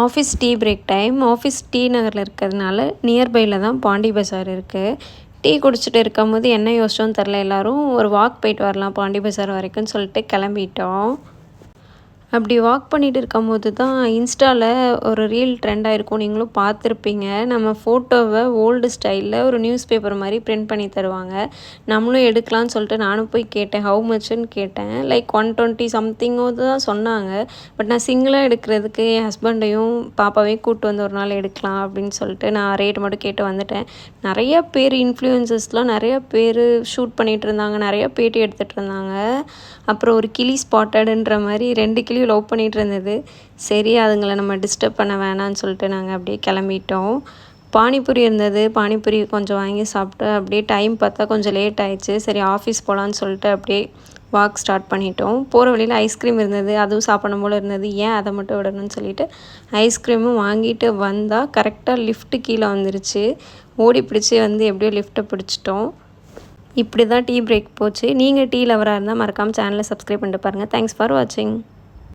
Office tea break time. Office டி நகரில் இருக்கிறதுனால நியர்பையில் தான் பாண்டி பஜார் இருக்குது. டீ குடிச்சிட்டு இருக்கும்போது என்ன யோசிச்சோன்னு தெரில, எல்லோரும் ஒரு வாக் போயிட்டு வரலாம் பாண்டி பஜார் வரைக்கும்னு சொல்லிட்டு கிளம்பிட்டோம். அப்படி வாக் பண்ணிகிட்டு இருக்கும்போது தான் இன்ஸ்டாவில் ஒரு ரீல் ட்ரெண்ட் ஆகிருக்கும், நீங்களும் பார்த்துருப்பீங்க. நம்ம ஃபோட்டோவை ஓல்டு ஸ்டைலில் ஒரு நியூஸ் பேப்பர் மாதிரி பிரிண்ட் பண்ணி தருவாங்க. நம்மளும் எடுக்கலான்னு சொல்லிட்டு நானும் போய் கேட்டேன், ஹவு மச்சுன்னு கேட்டேன். லைக் 120 சம்திங்கோ தான் சொன்னாங்க. பட் நான் சிங்கிளாக எடுக்கிறதுக்கு என் ஹஸ்பண்டையும் பாப்பாவையும் கூப்பிட்டு வந்து ஒரு நாள் எடுக்கலாம் அப்படின்னு சொல்லிட்டு நான் ரேட் மட்டும் கேட்டு வந்துட்டேன். நிறைய பேர் இன்ஃப்ளூயன்சஸ்லாம் நிறைய பேர் ஷூட் பண்ணிகிட்டு இருந்தாங்க, நிறைய பேட்டி எடுத்துகிட்டு இருந்தாங்க. அப்புறம் ஒரு கிளி ஸ்பாட்டடுன்ற மாதிரி 2 கிளி லவ் பண்ணிகிட்டு இருந்தது. சரி, அதுங்களை நம்ம டிஸ்டர்ப் பண்ண வேணான்னு சொல்லிட்டு நாங்கள் அப்படியே கிளம்பிட்டோம். பானிபூரி இருந்தது, பானிபூரி கொஞ்சம் வாங்கி சாப்பிட்டு அப்படியே டைம் பார்த்தா கொஞ்சம் லேட் ஆயிடுச்சு. சரி ஆஃபீஸ் போகலான்னு சொல்லிட்டு அப்படியே வாக் ஸ்டார்ட் பண்ணிட்டோம். போகிற வழியில் ஐஸ்கிரீம் இருந்தது, அதுவும் சாப்பிடணும் போல் இருந்தது. ஏன் அதை மட்டும் விடணும்னு சொல்லிட்டு ஐஸ்கிரீமும் வாங்கிட்டு வந்தால் கரெக்டாக லிஃப்ட்டு கீழே வந்துருச்சு. ஓடி பிடிச்சி வந்து எப்படியோ லிஃப்ட்டை பிடிச்சிட்டோம். இப்படி தான் டீ பிரேக் போச்சு. நீங்கள் டீ லவராக இருந்தால் மறக்காமல் சேனலை சப்ஸ்கிரைப் பண்ணிட்டு பாருங்கள். தேங்க்ஸ் ஃபார் வாட்சிங்.